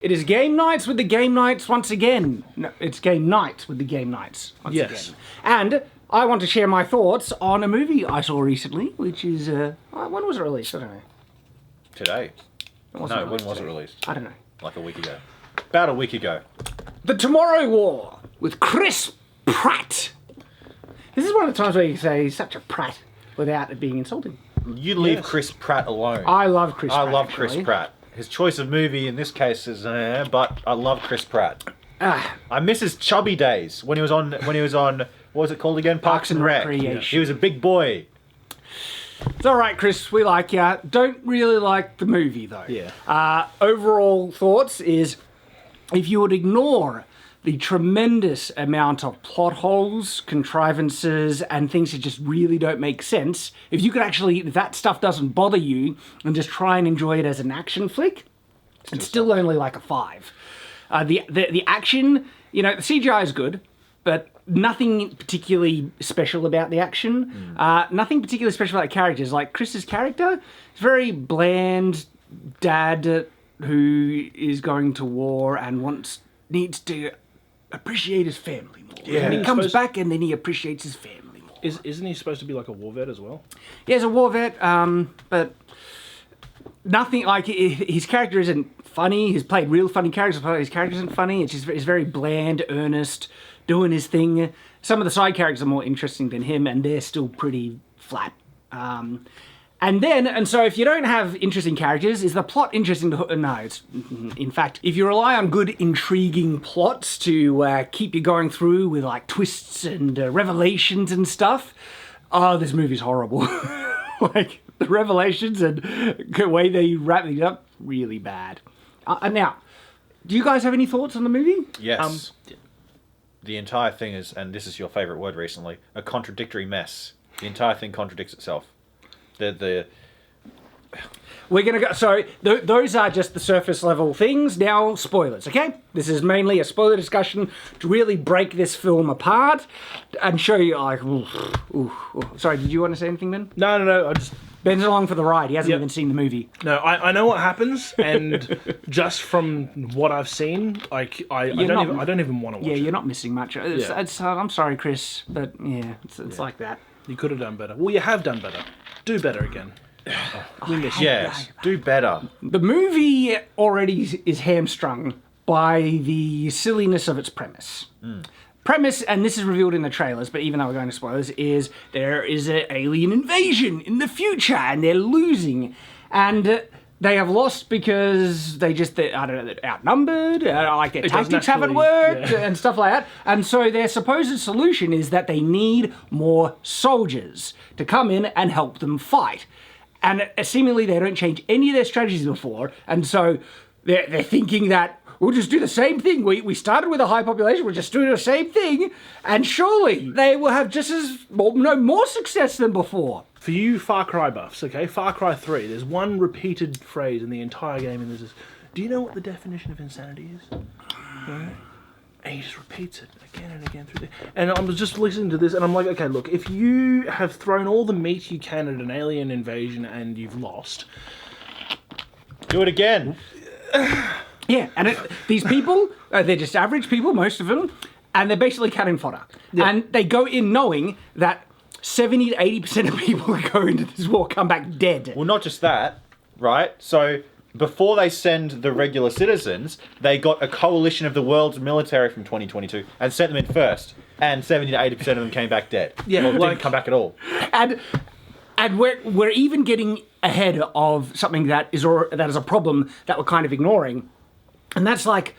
It is game nights with the game nights once again. No, it's game night with the game nights once again. And I want to share my thoughts on a movie I saw recently, which is... when was it released? I don't know. Today. No, when was it released? I don't know. Like a week ago. About a week ago. The Tomorrow War with Chris Pratt. This is one of the times where you say he's such a prat without it being insulting. You leave Chris Pratt alone. I love Chris Pratt. I love Chris Pratt. His choice of movie in this case is, but I love Chris Pratt. I miss his chubby days when he was on. What was it called again? Parks and Rec. He was a big boy. It's all right, Chris. We like you. Don't really like the movie though. Yeah. Overall thoughts is, if you would ignore the tremendous amount of plot holes, contrivances, and things that just really don't make sense, if you could actually, if that stuff doesn't bother you, and just try and enjoy it as an action flick, it's still only like a 5. The action, the CGI is good, but nothing particularly special about the action. Nothing particularly special about the characters. Like Chris's character is very bland dad who is going to war and needs to appreciate his family more. Yeah. And he comes back and then he appreciates his family more. Isn't he supposed to be like a war vet as well? Yeah, he's a war vet, but nothing like his character isn't funny. He's played real funny characters, but his character isn't funny. It's very bland, earnest, doing his thing. Some of the side characters are more interesting than him, and they're still pretty flat. And so if you don't have interesting characters, is the plot interesting to... No, it's... In fact, if you rely on good, intriguing plots to keep you going through with, like, twists and revelations and stuff, this movie's horrible. Like, the revelations and the way they wrap these up, really bad. Now, do you guys have any thoughts on the movie? Yes. The entire thing is, and this is your favourite word recently, a contradictory mess. The entire thing contradicts itself. We're gonna go. So those are just the surface level things. Now spoilers, okay? This is mainly a spoiler discussion to really break this film apart and show you like. Sorry, did you want to say anything, Ben? No. I just Ben's along for the ride. He hasn't even seen the movie. No, I know what happens, and just from what I've seen, like I don't even want to watch. Yeah, it. you're not missing much. I'm sorry, Chris, but it's like that. You could have done better. Well, you have done better. Do better again. We miss you. Yes, do better. The movie already is hamstrung by the silliness of its premise. Premise, and this is revealed in the trailers, but even though we're going to spoilers, is there is an alien invasion in the future, and they're losing. And they have lost because they're outnumbered, like their tactics haven't worked, and stuff like that. And so their supposed solution is that they need more soldiers to come in and help them fight. And seemingly they don't change any of their strategies before, and so they're thinking that we'll just do the same thing. We started with a high population, we'll just do the same thing, and surely they will have just more success than before. For you Far Cry buffs, okay, Far Cry 3, there's one repeated phrase in the entire game, and there's do you know what the definition of insanity is? No? And he just repeats it again and again through and I was just listening to this, and I'm like, okay, look, if you have thrown all the meat you can at an alien invasion and you've lost... Do it again! Yeah, and these people, they're just average people, most of them, and they're basically cannon fodder. Yeah. And they go in knowing that 70 to 80% of people who go into this war come back dead. Well, not just that, right? So, before they send the regular citizens, they got a coalition of the world's military from 2022 and sent them in first. And 70 to 80% of them came back dead. Yeah, or didn't come back at all. And we're even getting ahead of something that is a problem that we're kind of ignoring. And that's like,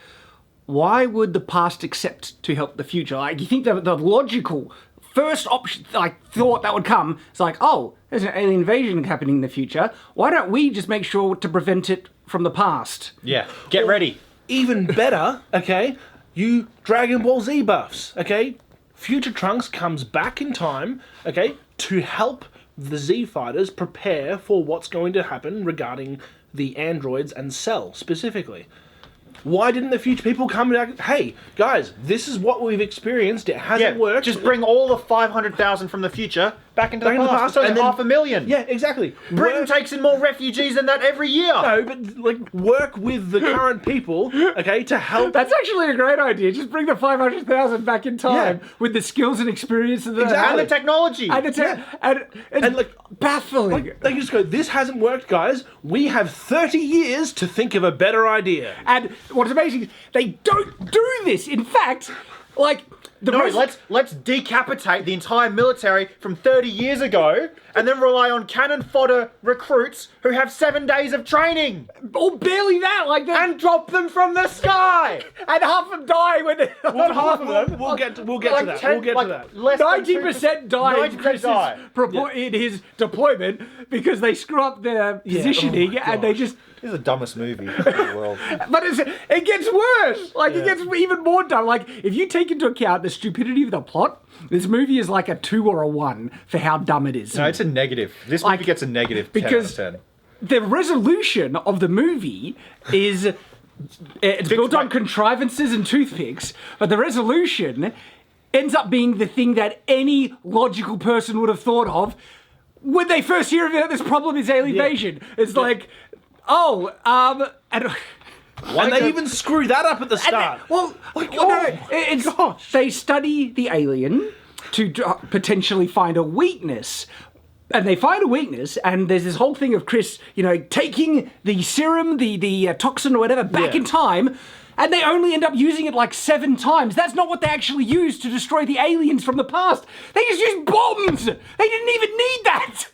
why would the past accept to help the future? Like, you think the logical first option, like, thought that would come, is like, oh, there's an alien invasion happening in the future. Why don't we just make sure to prevent it from the past? Yeah, get ready. Even better, okay, you Dragon Ball Z buffs, okay? Future Trunks comes back in time, okay, to help the Z fighters prepare for what's going to happen regarding the androids and Cell specifically. Why didn't the future people come and hey, guys, this is what we've experienced. It hasn't worked. Just bring all the 500,000 from the future back into the past. So and then 500,000. Yeah, exactly. Britain takes in more refugees than that every year. No, but like work with the current people, okay, to help. That's actually a great idea. Just bring the 500,000 back in time with the skills and experience of the and the technology. And like baffling. Like, they just go, this hasn't worked, guys. We have 30 years to think of a better idea. And what's amazing is they don't do this. In fact, like let's decapitate the entire military from 30 years ago and then rely on cannon fodder recruits who have 7 days of training. Or barely that, like that. And drop them from the sky. And half of them die when they Well, half of them. We'll get to that. We'll get to that. 90% die in 90% in his deployment because they screw up their positioning and they just. This is the dumbest movie in the world. But it gets worse. Like, it gets even more dumb. Like, if you take into account the stupidity of the plot, this movie is like a 2 or a 1 for how dumb it is. No, it's a negative. This movie gets a negative 10 out of 10. The resolution of the movie is... It's built on contrivances and toothpicks, but the resolution ends up being the thing that any logical person would have thought of when they first hear about this problem is alien invasion. It's like... and they even screw that up at the start. They study the alien to potentially find a weakness. And they find a weakness, and there's this whole thing of Chris, taking the serum, the toxin or whatever, back in time, and they only end up using it like 7 times. That's not what they actually used to destroy the aliens from the past. They just used bombs! They didn't even need that!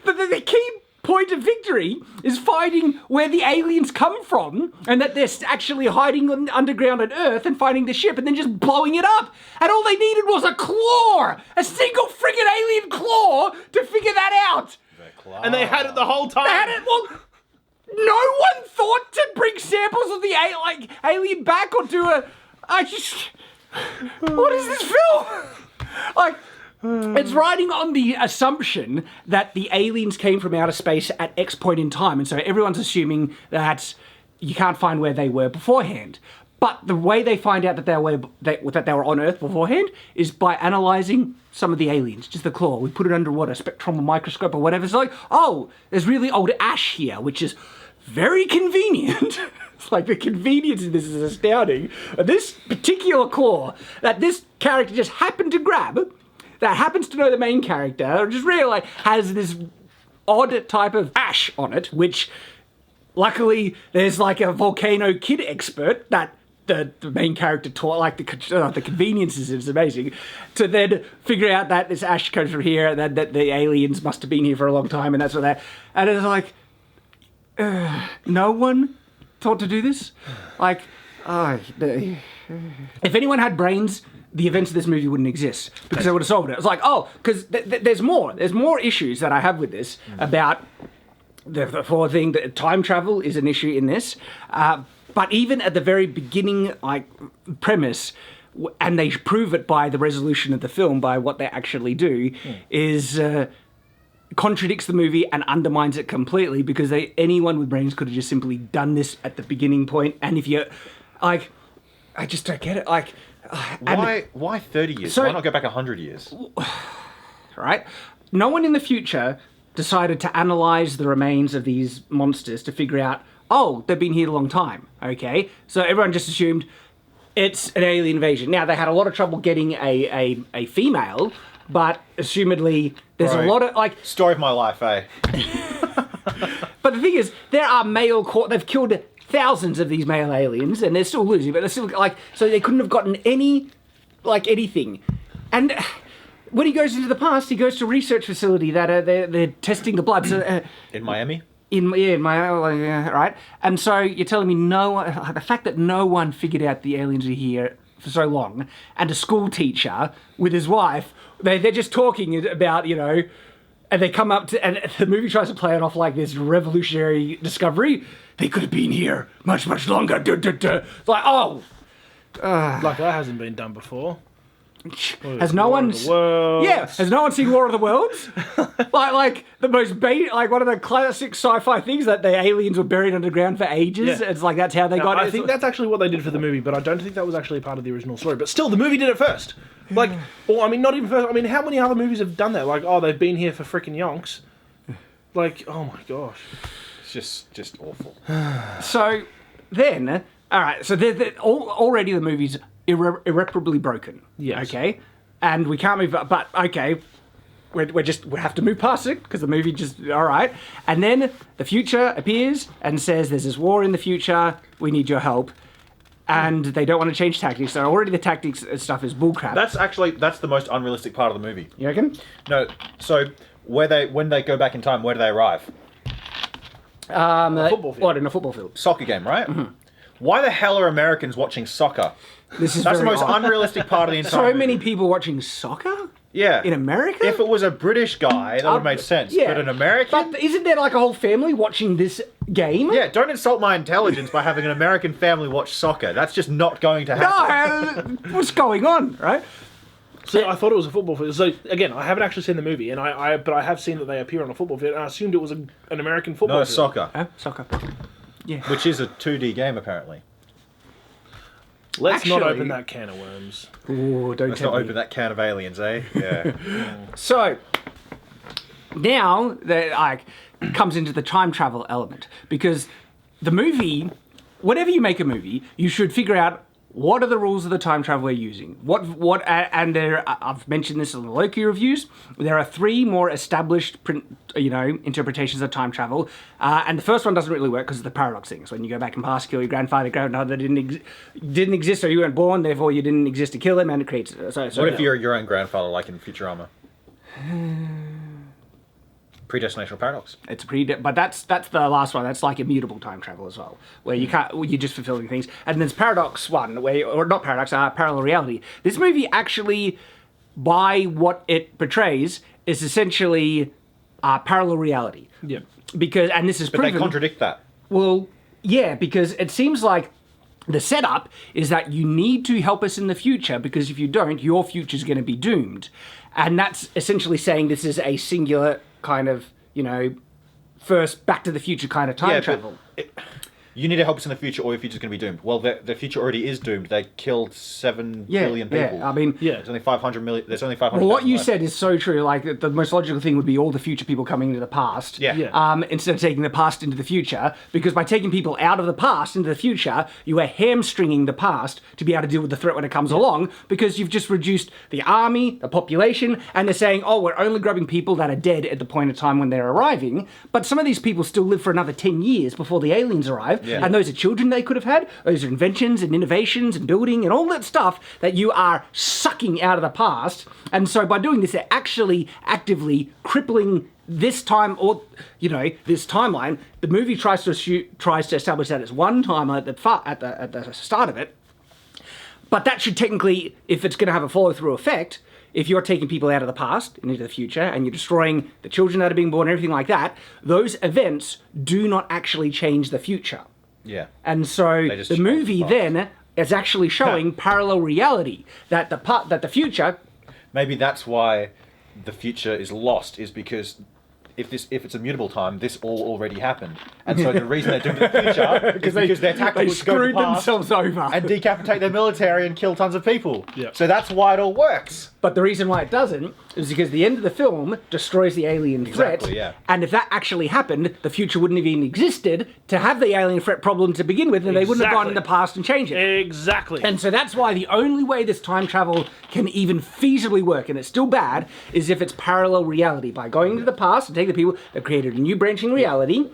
The key point of victory is finding where the aliens come from and that they're actually hiding underground on Earth and finding the ship and then just blowing it up. And all they needed was a claw! A single friggin' alien claw to figure that out! And they had it the whole time. They had it, no one thought to bring samples of the alien back or do what is this film? It's riding on the assumption that the aliens came from outer space at X point in time, and so everyone's assuming that you can't find where they were beforehand. But the way they find out that they were on Earth beforehand is by analysing some of the aliens, just the claw. We put it under a spectrum microscope or whatever. It's like, there's really old ash here, which is very convenient. It's like the convenience of this is astounding. This particular claw that this character just happened to grab, that happens to know the main character, just really has this odd type of ash on it, which luckily there's like a volcano kid expert that the main character taught, the conveniences is amazing, to then figure out that this ash comes from here, and that the aliens must have been here for a long time, and that's what that. And it's like, no one thought to do this? If anyone had brains, the events of this movie wouldn't exist because they would have solved it. It's like, because there's more. There's more issues that I have with this about the whole thing. That time travel is an issue in this, but even at the very beginning, premise, and they prove it by the resolution of the film, by what they actually do, is contradicts the movie and undermines it completely because anyone with brains could have just simply done this at the beginning point. And if you, I just don't get it. Why 30 years? Why not go back 100 years? Right? No one in the future decided to analyze the remains of these monsters to figure out, they've been here a long time. Okay? So everyone just assumed it's an alien invasion. Now, they had a lot of trouble getting a female, but assumedly there's a lot of, Story of my life, eh? But the thing is, there are they've killed thousands of these male aliens, and they're still losing, but they're still, so they couldn't have gotten anything. And when he goes into the past, he goes to a research facility that they're testing the blood. So, in Miami? In Miami, right? And so you're telling me the fact that no one figured out the aliens are here for so long, and a school teacher with his wife, they're just talking about, and they come up to, and the movie tries to play it off like this revolutionary discovery. They could have been here much, much longer. It's like, like that hasn't been done before. Has no one? Yeah, has no one seen War of the Worlds? like the most like one of the classic sci-fi things that the aliens were buried underground for ages. Yeah. It's like that's how they got it. I think that's actually what they did for the movie, but I don't think that was actually part of the original story. But still, the movie did it first. Like, or I mean, not even first. I mean, how many other movies have done that? Like, oh, they've been here for freaking yonks. Like, oh my gosh, It's just awful. So then, all right. So already the movie's irreparably broken. Yes. Okay. And we can't move. But okay, we have to move past it because the movie just all right. And then the future appears and says, "There's this war in the future. We need your help." And they don't want to change tactics. So already the tactics stuff is bullcrap. That's the most unrealistic part of the movie. You reckon? No. So when they go back in time, where do they arrive? a football field. What, in a football field? Soccer game, right? Mm-hmm. Why the hell are Americans watching soccer? This is That's the very most odd. unrealistic part of the entire So movie. many people watching soccer? Yeah. In America? If it was a British guy, that would make sense. Yeah. But an American? But isn't there like a whole family watching this game? Yeah, don't insult my intelligence by having an American family watch soccer. That's just not going to happen. No, what's going on, right? So I thought it was a football field. So again, I haven't actually seen the movie, but I have seen that they appear on a football field, and I assumed it was an American football No, field. soccer. Huh? Soccer. Yeah. Which is a 2D game, apparently. Let's not Actually- open that can of worms. Ooh, don't Let's tell not me. open that can of aliens, eh? Yeah. So now that like comes into the time travel element, because the movie, whenever you make a movie, you should figure out what are the rules of the time travel we're using. And there, I've mentioned this in the Loki reviews. There are 3 more established, interpretations of time travel, and the first one doesn't really work because of the paradox things. When you go back in past, kill your grandfather didn't exist, so you weren't born, therefore you didn't exist to kill him, and it creates. What if you're your own grandfather, like in Futurama? Predestinational paradox. It's but that's the last one. That's like immutable time travel as well, where you can't, you're just fulfilling things. And there's paradox one, or not paradox, parallel reality. This movie actually, by what it portrays, is essentially parallel reality. Yeah. Because, and this is But proven. they contradict that. Well, yeah, because it seems like the setup is that you need to help us in the future, because if you don't, your future's going to be doomed. And that's essentially saying this is a singular kind of, first Back to the Future kind of time travel. You need to help us in the future, or your future's going to be doomed. Well, the future already is doomed. They killed 7 billion people. Yeah, I mean, There's only 500 million. There's only 500. well, what you left. said is so true. Like, the most logical thing would be all the future people coming into the past. Yeah. Yeah. Instead of taking the past into the future, because by taking people out of the past into the future, you are hamstringing the past to be able to deal with the threat when it comes along, because you've just reduced the army, the population, and they're saying, oh, we're only grabbing people that are dead at the point of time when they're arriving. But some of these people still live for another 10 years before the aliens arrive, and those are children they could have had. Those are inventions and innovations and building and all that stuff that you are sucking out of the past. And so by doing this, they're actually actively crippling this time, or this timeline. The movie tries to establish that it's one timeline at the start of it, but that should technically, if it's going to have a follow-through effect, if you're taking people out of the past and into the future and you're destroying the children that are being born and everything like that, those events do not actually change the future. Yeah. And so They just the change movie the past. then is actually showing parallel reality, that the future. Maybe that's why the future is lost, is because if it's a mutable time, this all already happened. And so the reason they're doing it in the future is because their tactic They was to go to the screwed past themselves over. and decapitate their military and kill tons of people. Yeah. So that's why it all works. But the reason why it doesn't is because the end of the film destroys the alien threat. Exactly, yeah. And if that actually happened, the future wouldn't have even existed to have the alien threat problem to begin with, and they wouldn't have gone in the past and changed it. Exactly. And so that's why the only way this time travel can even feasibly work, and it's still bad, is if it's parallel reality. By going into the past and taking the people that created a new branching reality,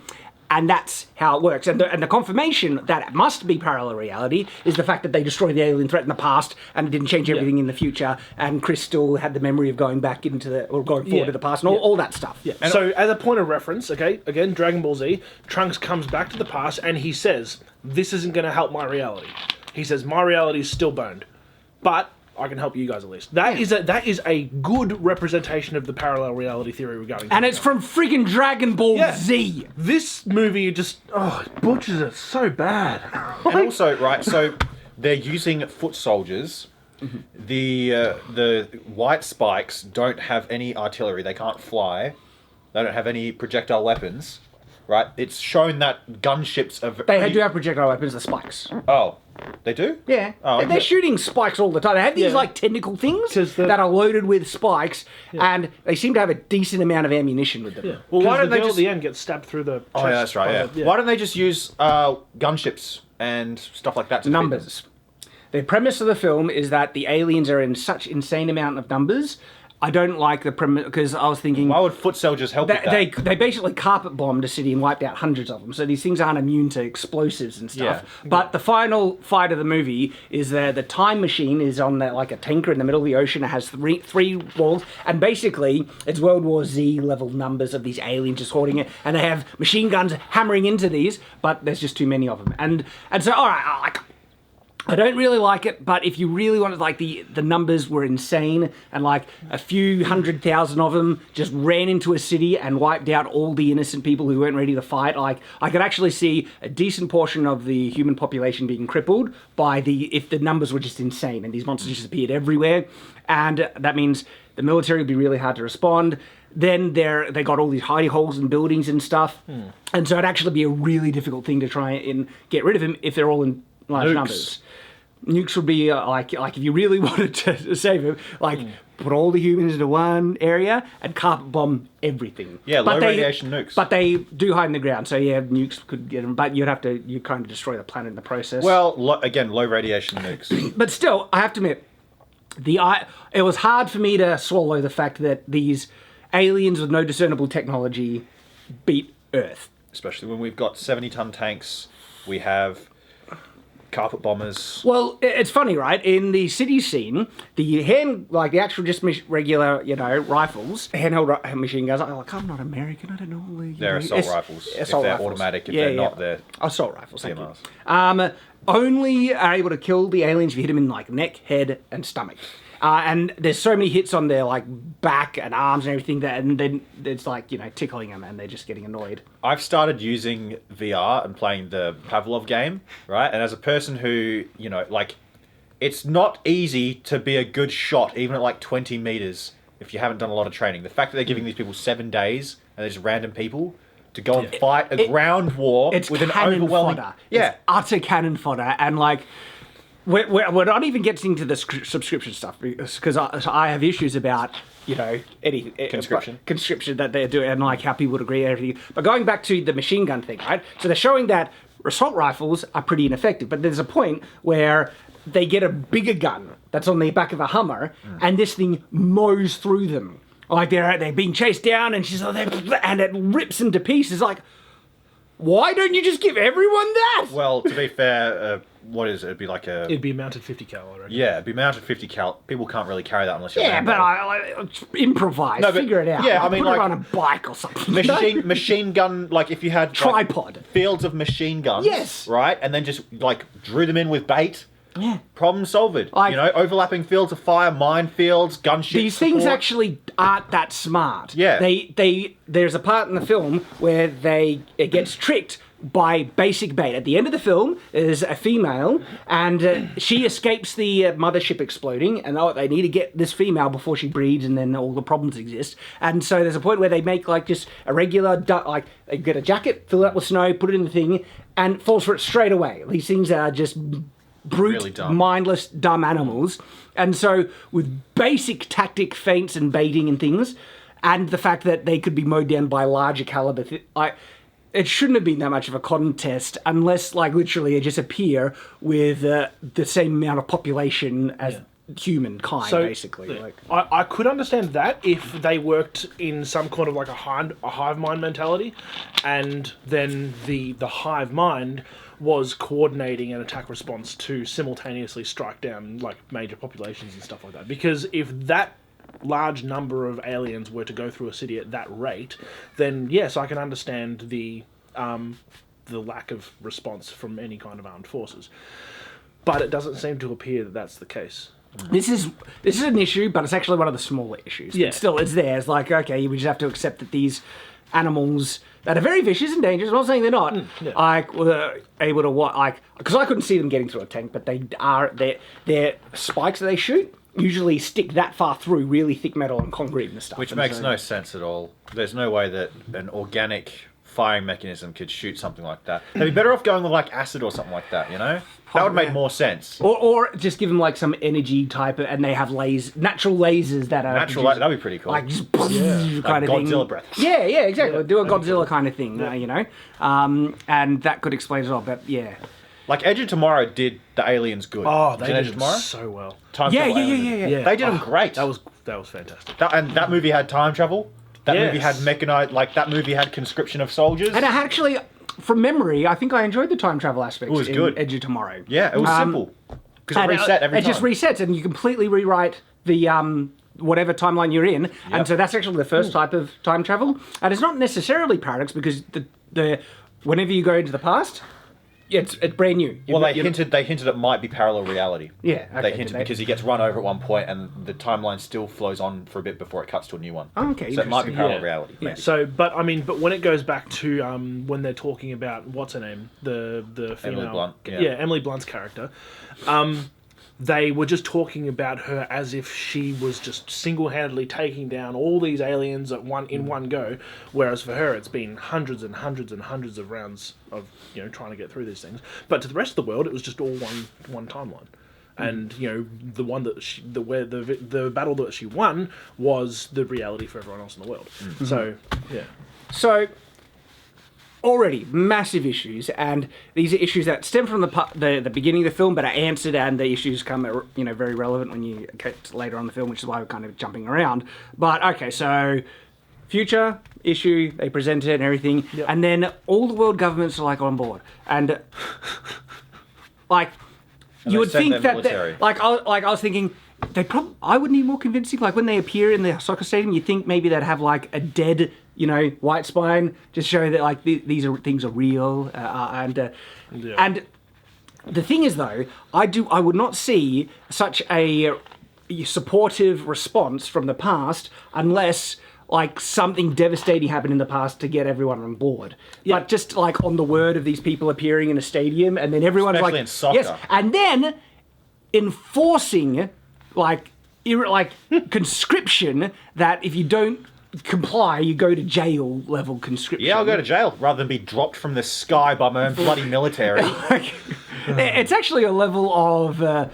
and that's how it works. And the confirmation that it must be parallel reality is the fact that they destroyed the alien threat in the past and it didn't change everything in the future, and Chris still had the memory of going back or going forward to the past and all that stuff. Yeah. So, as a point of reference, okay, again, Dragon Ball Z, Trunks comes back to the past and he says, "This isn't going to help my reality." He says, "My reality is still burned, but I can help you guys at least." That is a good representation of the parallel reality theory regarding. And it's from freaking Dragon Ball Yeah. Z. This movie just it butchers it so bad. And also, right, so they're using foot soldiers The white spikes don't have any artillery. They can't fly. They don't have any projectile weapons. Right? It's shown that gunships are... They do have projectile weapons, the spikes. Oh, they do? Yeah. Oh, okay. They're shooting spikes all the time. They have these like tentacle things that are loaded with spikes, and they seem to have a decent amount of ammunition with them. Yeah. Well, why don't they at the end get stabbed through the chest? Oh, yeah, that's right, yeah. Why don't they just use gunships and stuff like that to numbers? The premise of the film is that the aliens are in such insane amount of numbers. I don't like the premise, because I was thinking... Why would Foot Cell just help with that? They basically carpet bombed a city and wiped out hundreds of them, so these things aren't immune to explosives and stuff. Yeah. But the final fight of the movie is that the time machine is on like a tanker in the middle of the ocean. It has three walls, and basically it's World War Z level numbers of these aliens just hoarding it, and they have machine guns hammering into these, but there's just too many of them. And so, all right, I don't really like it, but if you really wanted, like, the numbers were insane, and like a few 100,000 of them just ran into a city and wiped out all the innocent people who weren't ready to fight, like, I could actually see a decent portion of the human population being crippled if the numbers were just insane and these monsters just appeared everywhere, and that means the military would be really hard to respond. Then they got all these hidey holes in buildings and stuff, and so it'd actually be a really difficult thing to try and get rid of them if they're all in large numbers. Nukes would be like if you really wanted to save him, like put all the humans into one area and carpet bomb everything. Yeah, low radiation nukes. But they do hide in the ground, so yeah, nukes could get them. But you kind of destroy the planet in the process. Well, again, low radiation nukes. But still, I have to admit, it was hard for me to swallow the fact that these aliens with no discernible technology beat Earth. Especially when we've got 70-ton tanks, we have carpet bombers. Well, it's funny, right? In the city scene, the actual just regular, rifles, handheld machine guns. Like, I'm not American. I don't know. They're assault rifles. If they're automatic, if they're not, they're assault rifles. PMRs. Only are able to kill the aliens if you hit them in like neck, head, and stomach. And there's so many hits on their like back and arms and everything and then it's like, tickling them and they're just getting annoyed. I've started using VR and playing the Pavlov game, right? And as a person who, it's not easy to be a good shot, even at like 20 meters, if you haven't done a lot of training. The fact that they're giving these people 7 days and they're just random people to go and fight a ground war with an overwhelming... Fodder. Yeah. It's utter cannon fodder. And like... We're not even getting to the subscription stuff because I have issues about conscription that they're doing and like how people would agree and everything. But going back to the machine gun thing, right? So they're showing that assault rifles are pretty ineffective, but there's a point where they get a bigger gun that's on the back of a Hummer, and this thing mows through them. Like they're being chased down, and and it rips them to pieces. Like, why don't you just give everyone that? Well, to be fair, what is it? It'd be like a... It'd be a mounted 50 cal, I reckon. Yeah, it'd be mounted 50 cal. People can't really carry that unless you're... Yeah, but I improvise, figure it out. Yeah, I mean, put like... it on a bike or something. Machine gun, like if you had... Tripod. Like, fields of machine guns. Yes. Right? And then just, like, drew them in with bait. Yeah. Problem solved. Like, overlapping fields of fire, minefields, gunships. These things actually aren't that smart. Yeah. There's a part in the film where it gets tricked by basic bait. At the end of the film, there's a female, and she escapes the mothership exploding, and they need to get this female before she breeds, and then all the problems exist. And so there's a point where they make like just a regular, like they get a jacket, fill it up with snow, put it in the thing, and falls for it straight away. These things are just brute, really dumb. Mindless, dumb animals. And so with basic tactic feints and baiting and things, and the fact that they could be mowed down by larger caliber, it shouldn't have been that much of a contest unless, like, literally it just appear with the same amount of population as humankind, basically. Like, I could understand that if they worked in some kind of like a hive mind mentality, and then the hive mind was coordinating an attack response to simultaneously strike down like major populations and stuff like that. Because if that large number of aliens were to go through a city at that rate, then yes, I can understand the lack of response from any kind of armed forces. But it doesn't seem to appear that that's the case. This is an issue, but it's actually one of the smaller issues. Yeah. But still, it's there. It's like, okay, we just have to accept that these animals that are very vicious and dangerous, I'm not saying they're not, were able to, because I couldn't see them getting through a tank, but their spikes that they shoot usually stick that far through really thick metal and concrete and stuff. Which makes no sense at all. There's no way that an organic firing mechanism could shoot something like that. They'd be better off going with like acid or something like that, you know? That would make more sense. Or just give them like some energy type, and they have natural lasers that are... That'd be pretty cool. Like just like kind of Godzilla thing. breath. Yeah, exactly. Do a Godzilla kind of thing, you know? And that could explain it all, but yeah. Like Edge of Tomorrow did the aliens good. Oh, they Edge did of it Tomorrow? so well. Time travel aliens. Yeah. They did them great. That was fantastic. That movie had time travel. That movie had mechanized, that movie had conscription of soldiers. And I actually, from memory, I think I enjoyed the time travel aspects in good. Edge of Tomorrow. Yeah, it was simple. Because it reset every time. It just resets, and you completely rewrite the whatever timeline you're in. And so that's actually the first type of time travel. And it's not necessarily paradox, because the whenever you go into the past, it's brand new. They hinted it might be parallel reality. Yeah, okay, they hinted because he gets run over at one point, and the timeline still flows on for a bit before it cuts to a new one. Okay, so it might be parallel interesting. reality. Yeah. Maybe. So, but when it goes back to when they're talking about what's her name, the female, Emily Blunt. Emily Blunt's character, they were just talking about her as if she was just single-handedly taking down all these aliens in one go, whereas for her it's been hundreds and hundreds and hundreds of rounds of trying to get through these things. But to the rest of the world, it was just all one timeline. And the one that the battle that she won was the reality for everyone else in the world. Mm-hmm. So already massive issues, and these are issues that stem from the beginning of the film, but are answered, and the issues come very relevant when you get later on in the film, which is why we're kind of jumping around. But okay, so future issue, they present it and everything, and then all the world governments are like on board, and like. You would think that, I was thinking, I would need more convincing. Like when they appear in the soccer stadium, you think maybe they'd have like a dead, white spine, just show that like these things are real. And the thing is though, I would not see such a supportive response from the past unless like something devastating happened in the past to get everyone on board. Yeah. But just like on the word of these people appearing in a stadium, and then everyone's especially like, in soccer. Yes, and then enforcing like conscription, that if you don't comply, you go to jail level conscription. Yeah, I'll go to jail rather than be dropped from the sky by my own bloody military. It's actually a level of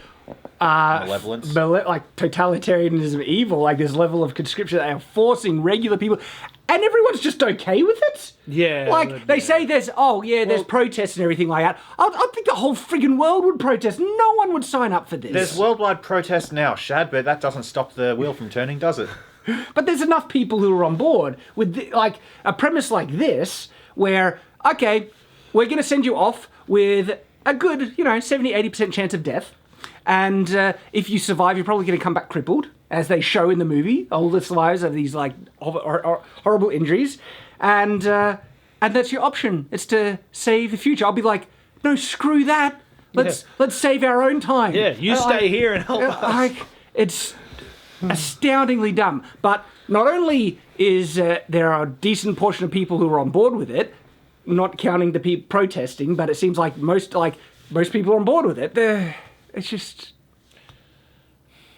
malevolence, like totalitarianism, evil. Like this level of conscription, they are forcing regular people, and everyone's just okay with it. Yeah, like they say, there's protests and everything like that. I think the whole friggin' world would protest. No one would sign up for this. There's worldwide protests now, Shad, but that doesn't stop the wheel from turning, does it? But there's enough people who are on board with a premise like this, where okay, we're going to send you off with a good 70-80% chance of death. And if you survive, you're probably going to come back crippled, as they show in the movie. All the survivors have these like horrible injuries, and that's your option. It's to save the future. I'll be like, no, screw that. Let's save our own time. Yeah, you stay here and help us. It's astoundingly dumb. But not only is there a decent portion of people who are on board with it, not counting the people protesting, but it seems like most people are on board with it. It's just...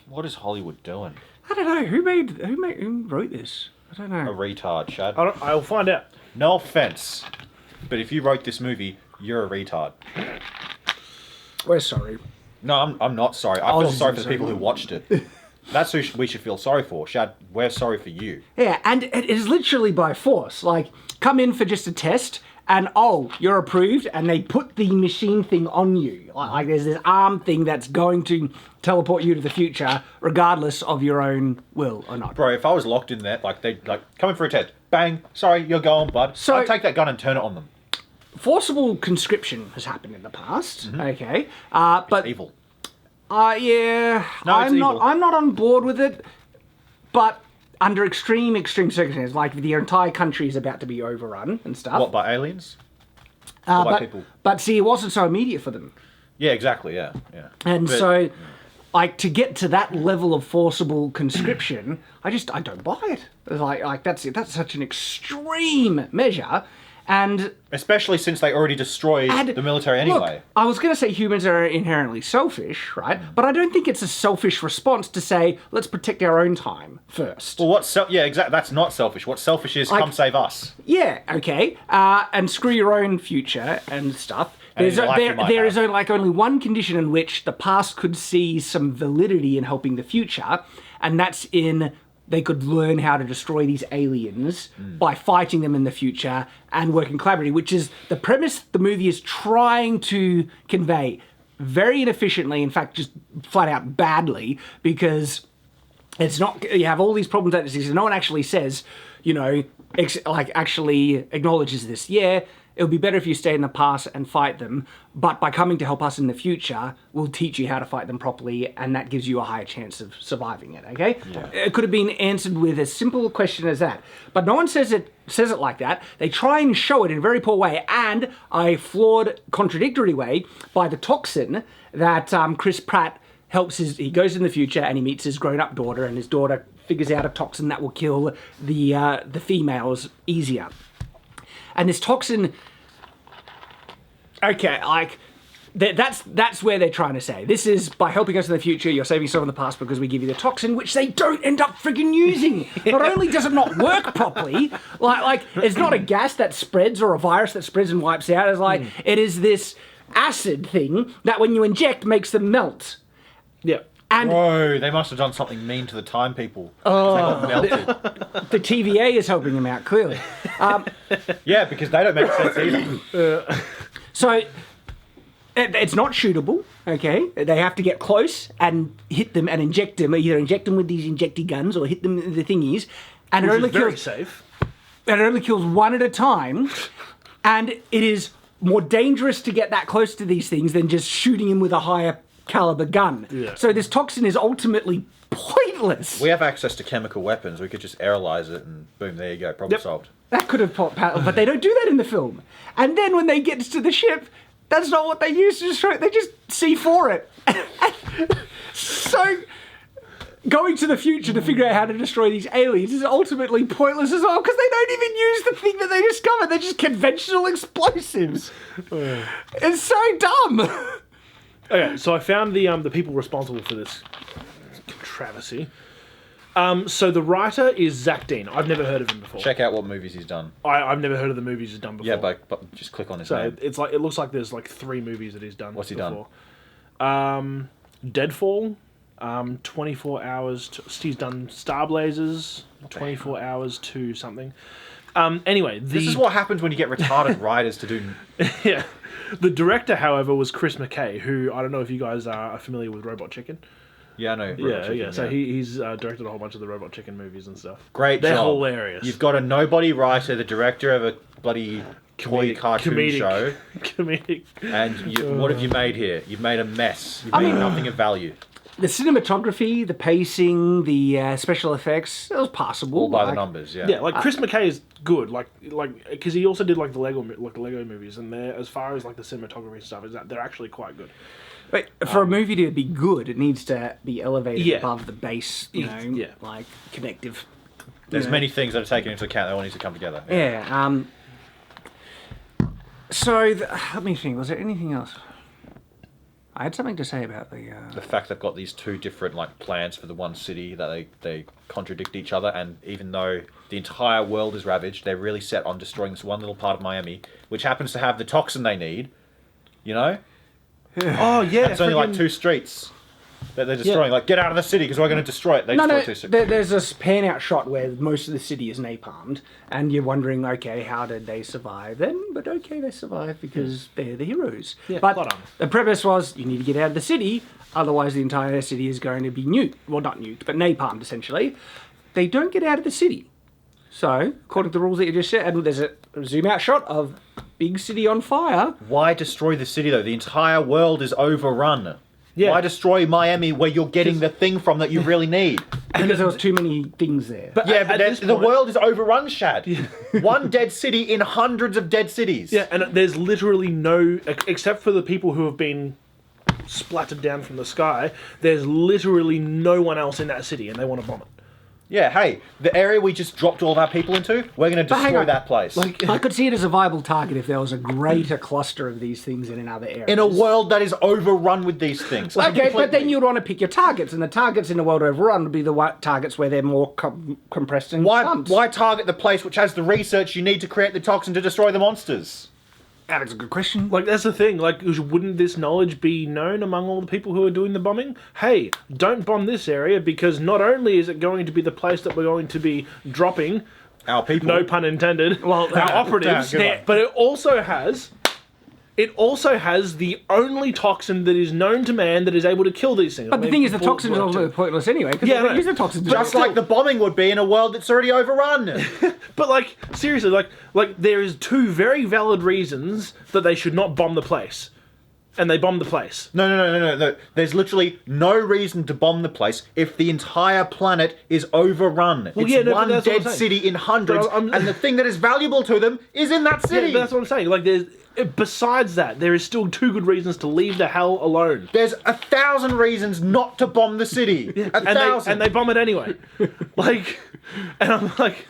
What is Hollywood doing? I don't know. Who wrote this? I don't know. A retard, Shad. I'll find out. No offense, but if you wrote this movie, you're a retard. We're sorry. No, I'm not sorry. I feel sorry for the people who watched it. That's who we should feel sorry for. Shad, we're sorry for you. Yeah, and it is literally by force. Like, come in for just a test, and you're approved, and they put the machine thing on you. Like there's this arm thing that's going to teleport you to the future, regardless of your own will or not. Bro, if I was locked in there, they come in for a test, bang, sorry, you're going, bud. So I'd take that gun and turn it on them. Forcible conscription has happened in the past. Mm-hmm. Okay, but it's evil. Yeah, no, I'm not on board with it, but under extreme circumstances, like the entire country is about to be overrun and stuff. What, by aliens? Or by people? But see, it wasn't so immediate for them. Yeah, exactly, yeah. And like, to get to that level of forcible conscription, I don't buy it. It's like that's such an extreme measure. And especially since they already destroyed the military anyway. Look, I was going to say humans are inherently selfish, right? But I don't think it's a selfish response to say, let's protect our own time first. Well, yeah, exactly. That's not selfish. What's selfish is come save us. Yeah, okay. And screw your own future and stuff. There is only one condition in which the past could see some validity in helping the future, and that's in they could learn how to destroy these aliens by fighting them in the future and working collaboratively, which is the premise the movie is trying to convey very inefficiently, in fact, just flat out badly, because it's not, you have all these problems that no one actually says, actually acknowledges this. Yeah, it would be better if you stay in the past and fight them, but by coming to help us in the future, we'll teach you how to fight them properly, and that gives you a higher chance of surviving it, okay? Yeah. It could have been answered with as simple a question as that. But no one says it like that. They try and show it in a very poor way, and a flawed, contradictory way, by the toxin that Chris Pratt he goes in the future and he meets his grown-up daughter, and his daughter figures out a toxin that will kill the females easier. And this toxin, okay, like, that's where they're trying to say. This is, by helping us in the future, you're saving yourself in the past because we give you the toxin, which they don't end up friggin' using. Not only does it not work properly, like it's not a gas that spreads or a virus that spreads and wipes out. It's like, it is this acid thing that when you inject makes them melt. Yeah. And whoa, they must have done something mean to the time people. Oh, they got melted. The TVA is helping them out, clearly. Yeah, because they don't make sense either. So, it's not shootable, okay? They have to get close and hit them and inject them, either inject them with these injecty guns or hit them with the thingies. And which it only is very kills, safe. And it only kills one at a time. And it is more dangerous to get that close to these things than just shooting them with a higher caliber gun. Yeah. So this toxin is ultimately pointless. We have access to chemical weapons. We could just aerolyze it and boom, there you go. Problem solved. That could have popped, but they don't do that in the film. And then when they get to the ship, that's not what they use to destroy it. They just C4 it. So going to the future to figure out how to destroy these aliens is ultimately pointless as well, because they don't even use the thing that they discovered. They're just conventional explosives. It's so dumb. Okay, so I found the people responsible for this controversy. So the writer is Zach Dean. I've never heard of him before. Check out what movies he's done. I've never heard of the movies he's done before. Yeah, but just click on his name. It's like, it looks like there's like 3 movies that he's done. What's he before. Done? Deadfall, 24 Hours. He's done Star Blazers, 24 Hours to something. Anyway, this is what happens when you get retarded writers to do. Yeah. The director, however, was Chris McKay, who, I don't know if you guys are familiar with Robot Chicken. Yeah, I know. Robot Chicken, So he's directed a whole bunch of the Robot Chicken movies and stuff. Great They're job. hilarious. You've got a nobody writer, the director of a bloody toy cartoon show. Comedic. And what have you made here? You've made a mess. You've made nothing of value. The cinematography, the pacing, the special effects, it was passable. All by the numbers, yeah. Yeah, like Chris McKay is good, like because he also did like the Lego movies, and they're, as far as like the cinematography and stuff, is that they're actually quite good. But for a movie to be good, it needs to be elevated above the base, like connective. There's many things that are taken into account that all need to come together. Yeah. So let me think. Was there anything else? I had something to say about the fact they've got these 2 different like plans for the one city that they contradict each other, and even though the entire world is ravaged, they're really set on destroying this one little part of Miami, which happens to have the toxin they need. You know? Oh yeah. And it's only like 2 streets that they're destroying. Like, get out of the city because we're going to destroy it. They destroy 2 cities. There's this pan-out shot where most of the city is napalmed, and you're wondering, okay, how did they survive then? But okay, they survived because they're the heroes. Yeah, but the premise was, you need to get out of the city, otherwise the entire city is going to be nuked. Well, not nuked, but napalmed, essentially. They don't get out of the city. So, according to the rules that you just said, and there's a zoom-out shot of big city on fire. Why destroy the city, though? The entire world is overrun. Yeah. Why destroy Miami where you're getting the thing from that you really need? Because there was too many things there. But the world is overrun, Shad. Yeah. One dead city in hundreds of dead cities. Yeah, and there's literally no, except for the people who have been splattered down from the sky. There's literally no one else in that city, and they want to bomb it. Yeah, hey, the area we just dropped all of our people into, we're going to destroy that place. Like, I could see it as a viable target if there was a greater cluster of these things in another area. in a world that is overrun with these things. Okay, but Completely. then you'd want to pick your targets, and the targets in the world overrun would be the targets where they're more compressed and clumped. Why target the place which has the research you need to create the toxin to destroy the monsters? That's a good question. Like, that's the thing. Like, wouldn't this knowledge be known among all the people who are doing the bombing? Hey, don't bomb this area, because not only is it going to be the place that we're going to be dropping, Our people. no pun intended, our operatives, good one. but it also has the only toxin that is known to man that is able to kill these things. But the thing is, the toxins are all pointless anyway, because Yeah, they no. use the toxins. Just like the bombing would be in a world that's already overrun. But like, seriously, like there is two very valid reasons that they should not bomb the place. And they bombed the place. No. There's literally no reason to bomb the place if the entire planet is overrun. Well, It's yeah, no, but one that's what I'm dead saying. city in hundreds, But I'm- and the thing that is valuable to them is in that Yeah, city. but that's what I'm saying. Like, besides that, there is still two good reasons to leave the hell alone. There's 1,000 reasons not to bomb the city. And 1,000. they bomb it anyway. Like, and I'm like,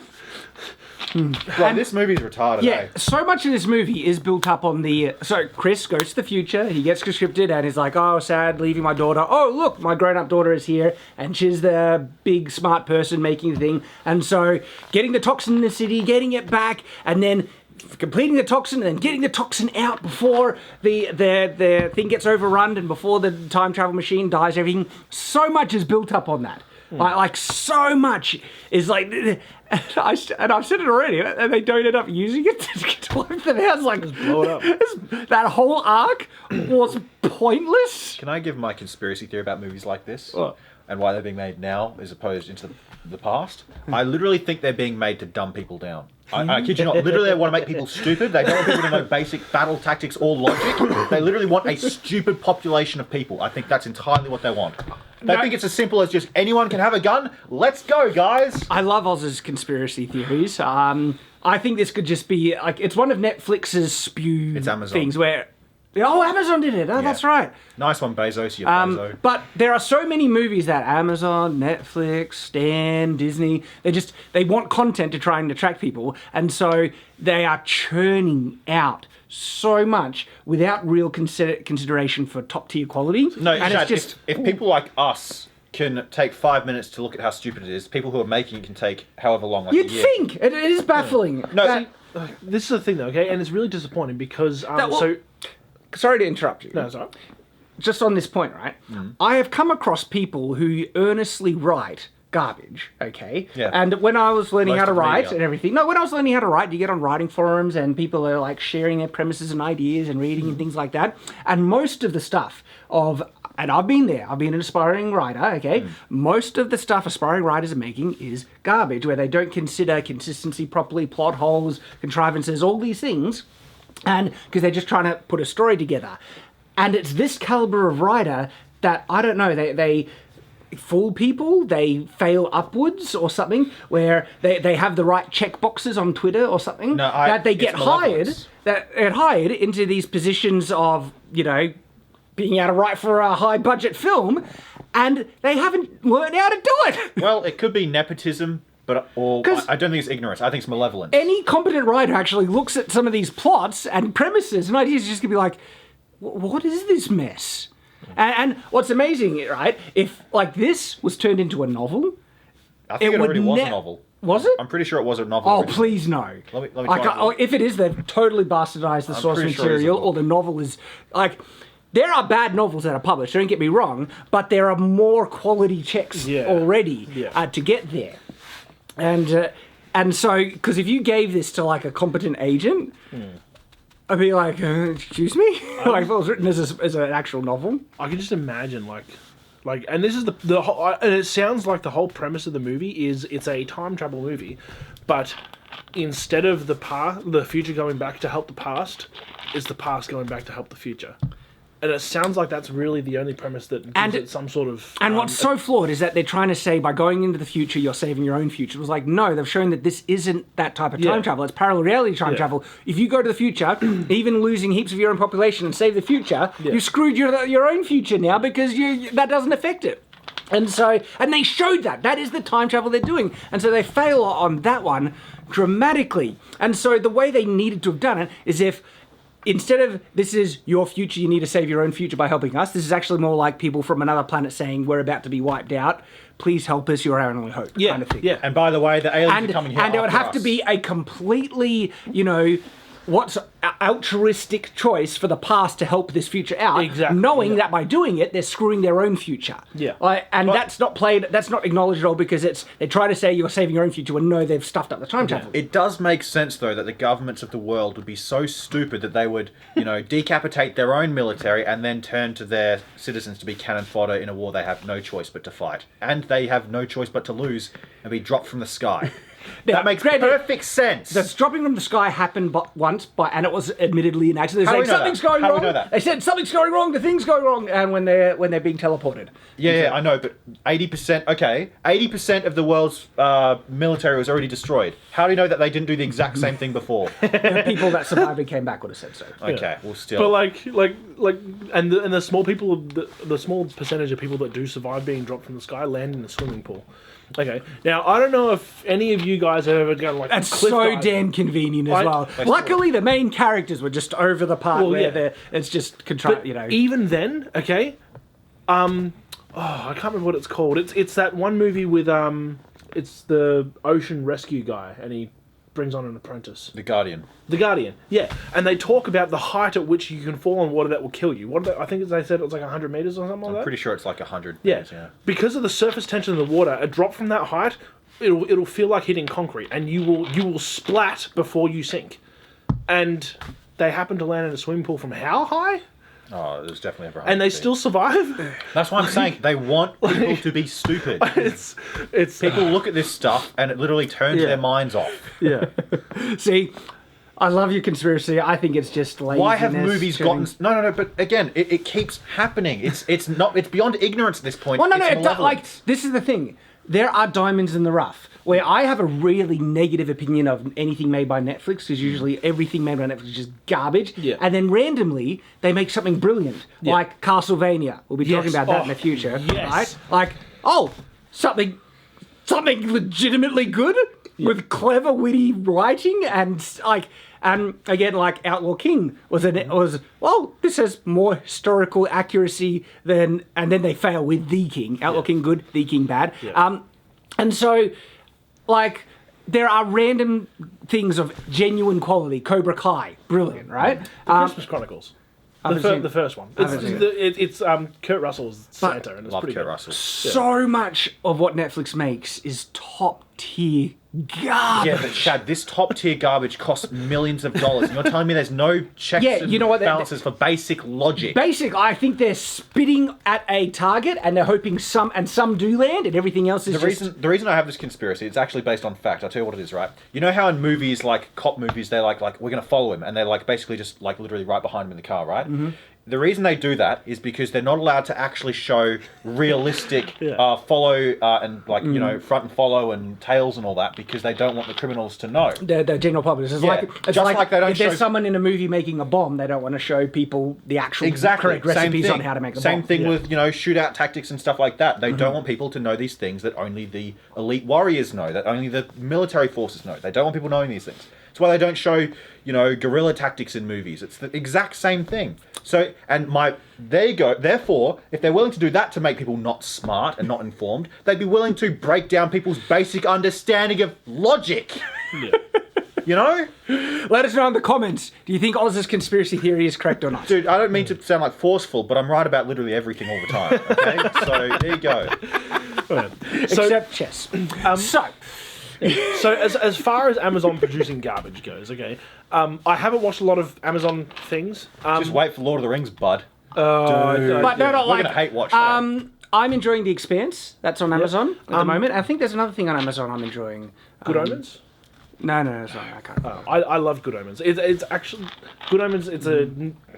Like, this movie's retarded. Yeah, Eh? so much of this movie is built up on the... So Chris goes to the future, he gets conscripted, and he's like, oh, sad, leaving my daughter. Oh, look, my grown-up daughter is here, and she's the big, smart person making the thing. And so getting the toxin in the city, getting it back, and then completing the toxin, and then getting the toxin out before the thing gets overrun and before the time travel machine dies, everything. So much is built up on that. Like so much is like, and I've said it already, and they don't end up using it to wipe them out. It's like, blow it up. That whole arc was pointless. Can I give my conspiracy theory about movies like this? What? And why they're being made now as opposed into the past? I literally think they're being made to dumb people down. I kid you not. Literally, they want to make people stupid. They don't want people to know basic battle tactics or logic. They literally want a stupid population of people. I think that's entirely what they want. They think it's as simple as just anyone can have a gun. Let's go, guys. I love Oz's conspiracy theories. I think this could just be like, it's one of Netflix's spew It's Amazon. things where, oh, Amazon did it. Oh, that's right. Nice one, Bezos. You bozo. But there are so many movies that Amazon, Netflix, Stan, Disney, they want content to try and attract people, and so they are churning out so much without real consideration for top tier quality. No, and Shad, if people like us can take 5 minutes to look at how stupid it is, people who are making it can take however long, like You'd a year. think it is baffling. No, that- this is the thing though, okay? And it's really disappointing because, sorry to interrupt you. No, sorry. Just on this point, right? I have come across people who earnestly write garbage, okay? Yeah. And when I was learning Most how to of write media. and everything, when I was learning how to write, you get on writing forums and people are like sharing their premises and ideas and reading and things like that. And most of the stuff and I've been there, I've been an aspiring writer, okay? Most of the stuff aspiring writers are making is garbage, where they don't consider consistency properly, plot holes, contrivances, all these things, and because they're just trying to put a story together. And it's this caliber of writer that, I don't know, they fool people, they fail upwards or something, where they have the right check boxes on Twitter or something, that they get it's malevolence. hired into these positions of, being able to write for a high budget film, and they haven't learned how to do it. Well, it could be nepotism, but I don't think it's ignorance. I think it's malevolence. Any competent writer actually looks at some of these plots and premises and ideas, just gonna be like, what is this mess? And what's amazing, right? If like this was turned into a novel, I think it would already was a novel. Was it? I'm pretty sure it was a novel. Oh, originally. please no. Let me Like, try. if it is, they've totally bastardized the source pretty sure it is a material, book. or the novel is like. There are bad novels that are published. Don't get me wrong, but there are more quality checks already to get there, and so because if you gave this to like a competent agent, I'd be like, excuse me, like if it was written as an actual novel. I can just imagine like, and this is the whole, and it sounds like the whole premise of the movie is it's a time travel movie, but instead of the future going back to help the past, it's the past going back to help the future. And it sounds like that's really the only premise that gives it some sort of... And what's so flawed is that they're trying to say by going into the future, you're saving your own future. It was like, no, they've shown that this isn't that type of time travel. It's parallel reality time travel. If you go to the future, even losing heaps of your own population and save the future, you've screwed your own future now because that doesn't affect it. And they showed that. That is the time travel they're doing. And so they fail on that one dramatically. And so the way they needed to have done it is if... Instead of, this is your future, you need to save your own future by helping us, this is actually more like people from another planet saying, we're about to be wiped out, please help us, you're our only hope, kind of thing. Yeah. And by the way, the aliens are coming here And it would after have us. to be a completely, what's altruistic choice for the past to help this future out, knowing that by doing it, they're screwing their own future. Yeah. That's not acknowledged at all because they try to say you're saving your own future when no, they've stuffed up the time travel. It does make sense, though, that the governments of the world would be so stupid that they would, decapitate their own military and then turn to their citizens to be cannon fodder in a war they have no choice but to fight. And they have no choice but to lose and be dropped from the sky. That makes perfect sense. The dropping from the sky happened once, and it was admittedly an accident. They said something's going wrong. We know that? They said something's going wrong. The things go wrong, and when they're being teleported. Yeah, I know, but 80%. Okay, 80% of the world's military was already destroyed. How do you know that they didn't do the exact same thing before? The people that survived and came back would have said so. Okay, well, still. But and the small people, the small percentage of people that do survive being dropped from the sky land in a swimming pool. Okay, now I don't know if any of you guys have ever gone That's so damn convenient as well. Luckily, the main characters were just over the part where it's just contrived. Even then, okay, I can't remember what it's called. It's that one movie with it's the ocean rescue guy, and he brings on an apprentice. The Guardian. The Guardian, yeah. And they talk about the height at which you can fall in water that will kill you. I think they said it was like 100 meters or something like that. I'm pretty sure it's like 100 yeah. meters, yeah. Because of the surface tension of the water, a drop from that height, it'll feel like hitting concrete, and you will splat before you sink. And they happen to land in a swimming pool from how high? Oh, it was definitely over 100 And they feet. still survive? That's why I'm saying they want people to be stupid. It's People look at this stuff and it literally turns their minds off. Yeah. See, I love your conspiracy. I think it's just laziness. Why have movies gotten... No, but again, it keeps happening. It's beyond ignorance at this point. Well, no, It's this is the thing. There are diamonds in the rough. Where I have a really negative opinion of anything made by Netflix, because usually everything made by Netflix is just garbage. Yeah. And then randomly, they make something brilliant, like Castlevania. We'll be talking about that in the future. Yes. Right? Like, something legitimately good with clever, witty writing and again, like Outlaw King was this has more historical accuracy and then they fail with The King. Outlaw King good, The King bad. Yeah. And so, there are random things of genuine quality. Cobra Kai, brilliant, right? The Christmas Chronicles. The first one. It's Kurt Russell's Santa, and it's Love pretty Kurt good. Russell. So much of what Netflix makes is top tier garbage. Yeah, but Chad, this top tier garbage costs millions of dollars. And you're telling me there's no checks and balances for basic logic. I think they're spitting at a target and they're hoping some do land and everything else is The reason I have this conspiracy, it's actually based on fact. I'll tell you what it is, right? You know how in movies, like cop movies, they're like we're going to follow him, and they're basically just literally right behind him in the car, right? Mm-hmm. The reason they do that is because they're not allowed to actually show realistic follow and front and follow and tails and all that, because they don't want the criminals to know. The general public. It's like they don't if there's someone in a movie making a bomb, they don't want to show people the actual correct recipes on how to make a bomb. Same thing with shootout tactics and stuff like that. They don't want people to know these things that only the elite warriors know, that only the military forces know. They don't want people knowing these things. That's why they don't show, guerrilla tactics in movies. It's the exact same thing. So, there you go. Therefore, if they're willing to do that to make people not smart and not informed, they'd be willing to break down people's basic understanding of logic. Yeah. Let us know in the comments. Do you think Oz's conspiracy theory is correct or not? Dude, I don't mean to sound forceful, but I'm right about literally everything all the time. Okay? So, there you go. Except chess. So as far as Amazon producing garbage goes, okay, I haven't watched a lot of Amazon things. Just wait for Lord of the Rings, bud. But We're going to hate watch that. I'm enjoying The Expanse. That's on Amazon at the moment. I think there's another thing on Amazon I'm enjoying. Good Omens? No, sorry, I can't. I love Good Omens. It's actually Good Omens. It's a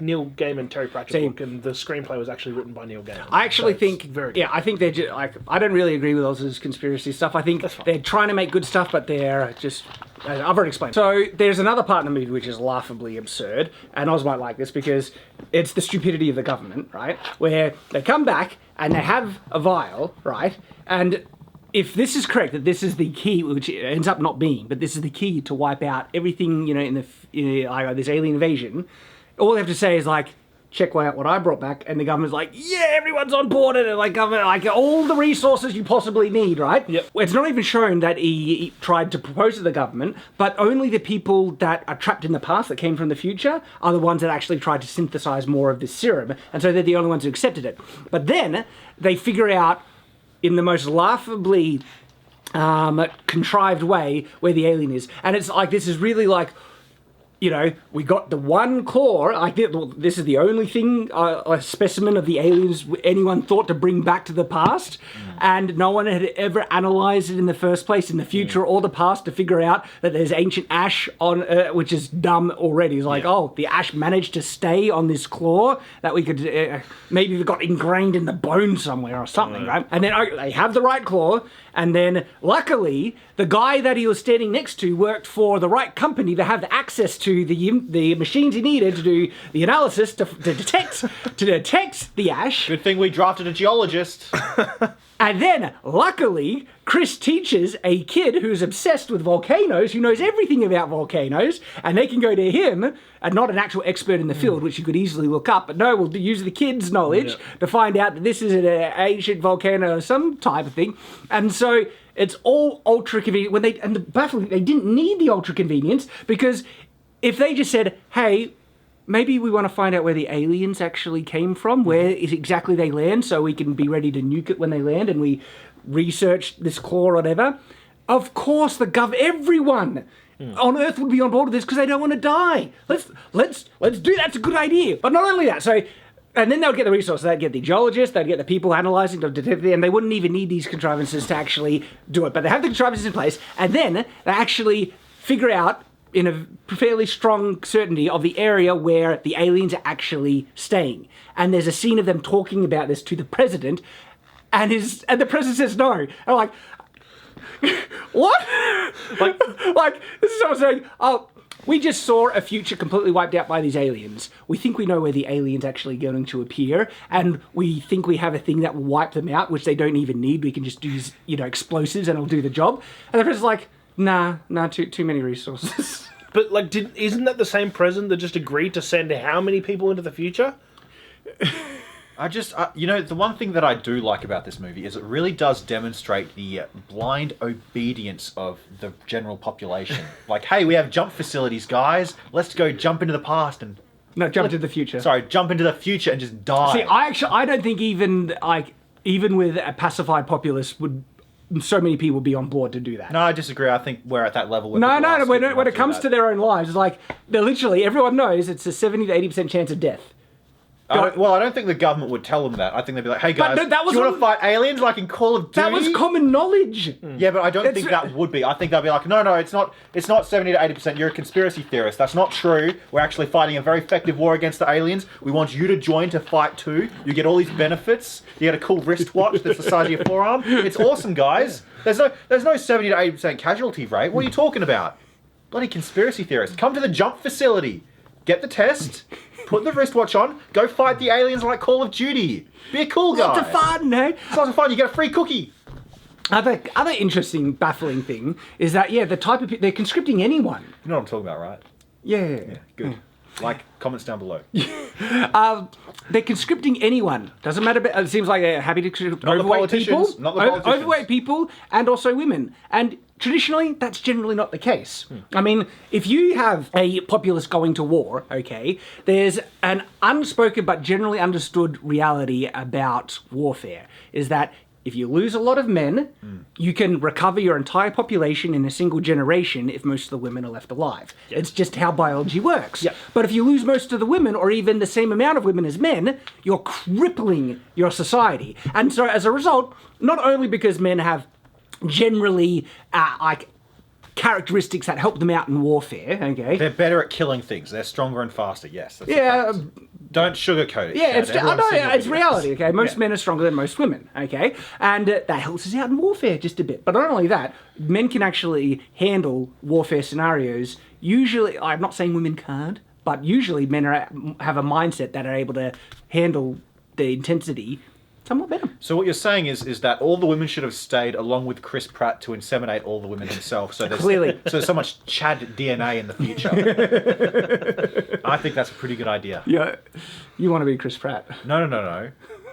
Neil Gaiman, Terry Pratchett book, and the screenplay was actually written by Neil Gaiman. I actually So think, it's very good. I think they're just, I don't really agree with Oz's conspiracy stuff. I think they're trying to make good stuff, but they're just, I've already explained. So there's another part in the movie which is laughably absurd, and Oz might like this because it's the stupidity of the government, right? Where they come back and they have a vial, right? And if this is correct, that this is the key, which it ends up not being, but this is the key to wipe out everything, in this alien invasion, all they have to say is like, check out what I brought back, and the government's like, yeah, everyone's on board, and government, all the resources you possibly need, right? Yep. It's not even shown that he tried to propose to the government, but only the people that are trapped in the past that came from the future are the ones that actually tried to synthesize more of this serum, and so they're the only ones who accepted it. But then they figure out, in the most laughably contrived way, where the alien is. And it's like, this is really like, we got the one claw, this is the only thing, a specimen of the aliens anyone thought to bring back to the past, and no one had ever analysed it in the first place, in the future or the past, to figure out that there's ancient ash on which is dumb already. It's like, the ash managed to stay on this claw, that we could, maybe it got ingrained in the bone somewhere or something, right? And then they have the right claw, and then luckily the guy that he was standing next to worked for the right company to have the access to the machines he needed to do the analysis to detect the ash. Good thing we drafted a geologist. And then, luckily, Chris teaches a kid who's obsessed with volcanoes, who knows everything about volcanoes, and they can go to him, and not an actual expert in the field, which you could easily look up, but no, we'll use the kid's knowledge to find out that this is an ancient volcano or some type of thing. And so it's all ultra convenient. And the baffling, they didn't need the ultra convenience, because if they just said, hey, maybe we want to find out where the aliens actually came from, where is exactly they land, so we can be ready to nuke it when they land, and we research this claw or whatever. Of course, everyone on Earth would be on board with this because they don't want to die. Let's do that's a good idea. But not only that, and then they would get the resources. They'd get the geologists, they'd get the people analysing, and they wouldn't even need these contrivances to actually do it. But they have the contrivances in place, and then they actually figure out, in a fairly strong certainty, of the area where the aliens are actually staying. And there's a scene of them talking about this to the president, and the president says no. And I'm like, what? like this is someone saying, oh, we just saw a future completely wiped out by these aliens. We think we know where the aliens actually going to appear, and we think we have a thing that will wipe them out, which they don't even need. We can just use, explosives, and it'll do the job. And the president's like, nah, too many resources. But isn't that the same president that just agreed to send how many people into the future? The one thing that I do like about this movie is it really does demonstrate the blind obedience of the general population. Like, hey, we have jump facilities, guys. Let's go jump into the past and... No, jump into the future. Sorry, jump into the future and just die. See, I don't think even with a pacified populace so many people would be on board to do that. No, I disagree. I think we're at that level. Where no. When it comes to their own lives, it's like, they're literally, everyone knows it's a 70 to 80% chance of death. I don't think the government would tell them that. I think they'd be like, hey guys, do you want to fight aliens like in Call of Duty? That was common knowledge. Yeah, but I don't think that would be. I think they'd be like, no, it's not 70 to 80%. You're a conspiracy theorist. That's not true. We're actually fighting a very effective war against the aliens. We want you to join to fight too. You get all these benefits. You get a cool wristwatch that's the size of your forearm. It's awesome, guys. There's no 70 to 80% casualty rate. What are you talking about? Bloody conspiracy theorists. Come to the jump facility. Get the test. Put the wristwatch on, go fight the aliens like Call of Duty. Be a cool guy. Lots of fun, hey? It's lots of fun. You get a free cookie. Other interesting, baffling thing is that, the type of people, they're conscripting anyone. You know what I'm talking about, right? Yeah. Good. Like, comments down below. They're conscripting anyone. Doesn't matter. It seems like they're happy to conscript overweight people. Not the politicians. Overweight people, and also women. And traditionally, that's generally not the case. I mean, if you have a populace going to war, okay, there's an unspoken but generally understood reality about warfare, is that if you lose a lot of men, you can recover your entire population in a single generation if most of the women are left alive. Yep. It's just how biology works. Yep. But if you lose most of the women, or even the same amount of women as men, you're crippling your society. And so as a result, not only because men have generally characteristics that help them out in warfare. Okay. They're better at killing things. They're stronger and faster. Yes. That's a Yeah. fact. Don't sugarcoat it. Yeah, Chad. Everyone's seen your it's videos. reality, okay? Most Yeah. men are stronger than most women, okay? And that helps us out in warfare just a bit. But not only that, men can actually handle warfare scenarios. Usually, I'm not saying women can't, but usually men have a mindset that are able to handle the intensity somewhat better. So what you're saying is that all the women should have stayed along with Chris Pratt to inseminate all the women himself. So there's Clearly. so there's so much Chad DNA in the future. I think that's a pretty good idea. Yeah, you want to be Chris Pratt. No.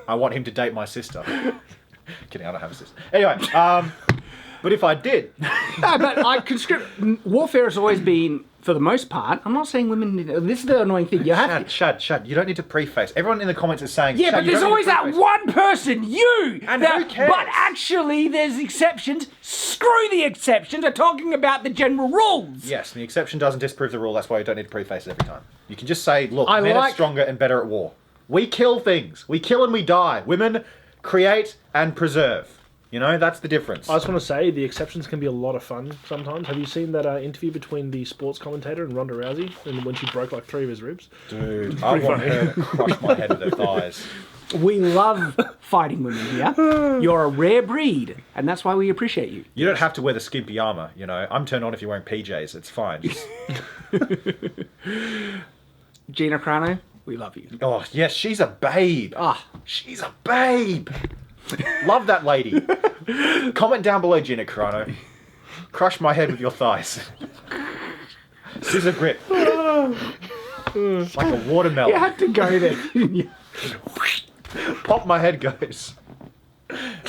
I want him to date my sister. Kidding, I don't have a sister. Anyway, but if I did, No, but warfare has always been, for the most part, I'm not saying women, this is the annoying thing, you have to... Shad, you don't need to preface. Everyone in the comments is saying, Yeah, Shad, but you there's don't always need to that preface. one person, you! And that, who cares? But actually, there's exceptions. Screw the exceptions. We're talking about the general rules. Yes, the exception doesn't disprove the rule. That's why you don't need to preface it every time. You can just say, look, I men are like- stronger and better at war. We kill things. We kill and we die. Women create and preserve. You know, that's the difference. I just want to say the exceptions can be a lot of fun sometimes. Have you seen that interview between the sports commentator and Ronda Rousey, and when she broke like 3 of his ribs? Dude, I want her to crush my head with her thighs. We love fighting women here. You're a rare breed, and that's why we appreciate you. You don't have to wear the skimpy armour, you know. I'm turned on if you're wearing PJs. It's fine. Just... Gina Carano, we love you. Oh, yes, she's a babe. Ah, She's a babe. Love that lady. Comment down below, Gina Carano. Crush my head with your thighs. Scissor grip. Like a watermelon. you had to go there. Pop my head goes.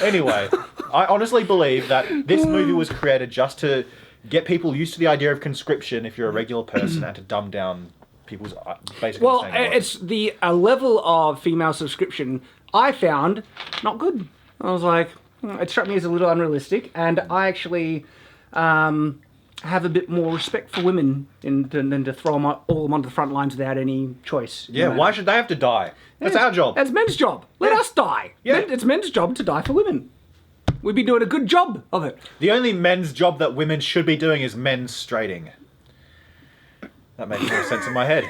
Anyway, I honestly believe that this movie was created just to get people used to the idea of conscription if you're a regular person and to dumb down people's basic Well, understanding of it's the level of female subscription I found not good. I was like, it struck me as a little unrealistic, and I actually have a bit more respect for women than to throw them all onto the front lines without any choice. Yeah, why should they have to die? That's our job. That's men's job. Let us die. Yeah. It's men's job to die for women. We'd be doing a good job of it. The only men's job that women should be doing is menstruating. That makes more sense in my head.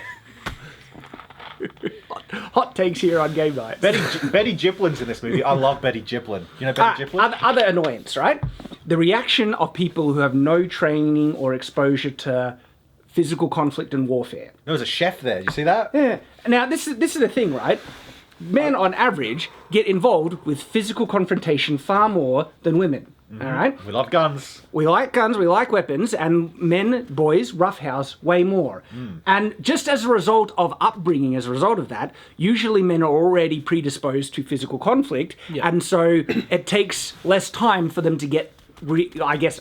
Hot takes here on game night. Betty Giplin's in this movie. I love Betty Giplin. You know Betty Giplin? Other annoyance, right? The reaction of people who have no training or exposure to physical conflict and warfare. There was a chef there. Did you see that? Yeah. Now, this is the thing, right? Men, on average, get involved with physical confrontation far more than women. All right? We love guns. We like guns, we like weapons, and men, boys, roughhouse way more. And just as a result of upbringing, as a result of that, usually men are already predisposed to physical conflict, and so it takes less time for them to get,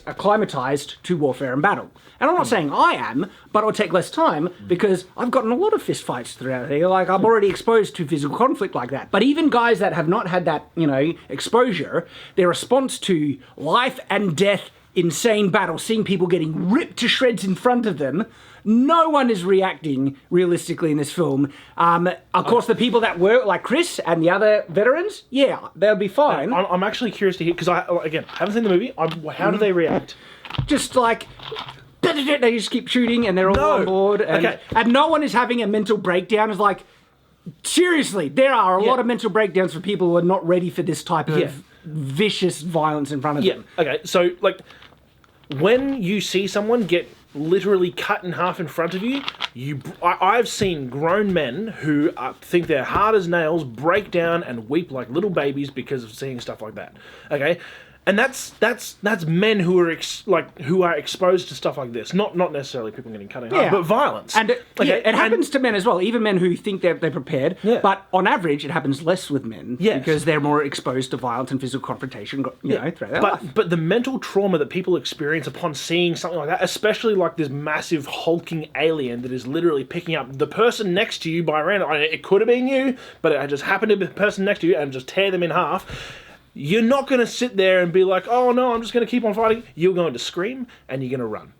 acclimatized to warfare and battle. And I'm not saying I am, but it'll take less time because I've gotten a lot of fist fights throughout here. Like, I'm already exposed to physical conflict like that. But even guys that have not had that, exposure, their response to life and death, insane battle, seeing people getting ripped to shreds in front of them, no one is reacting realistically in this film. Of course, the people that were, like Chris and the other veterans, yeah, they'll be fine. I'm actually curious to hear, because I haven't seen the movie. How do they react? Just like... They just keep shooting and they're all on board. And no one is having a mental breakdown. It's like, seriously, there are a lot of mental breakdowns for people who are not ready for this type of vicious violence in front of them. Okay, so, like, when you see someone get literally cut in half in front of you, I've seen grown men who think they're hard as nails break down and weep like little babies because of seeing stuff like that. Okay? And that's men who are who are exposed to stuff like this. Not necessarily people getting cut in half, but violence. And it happens to men as well. Even men who think they're prepared. Yeah. But on average, it happens less with men because they're more exposed to violence and physical confrontation. Throughout their life. But the mental trauma that people experience upon seeing something like that, especially like this massive hulking alien that is literally picking up the person next to you by random. It could have been you, but it just happened to be the person next to you and just tear them in half. You're not going to sit there and be like, oh no, I'm just going to keep on fighting. You're going to scream and you're going to run.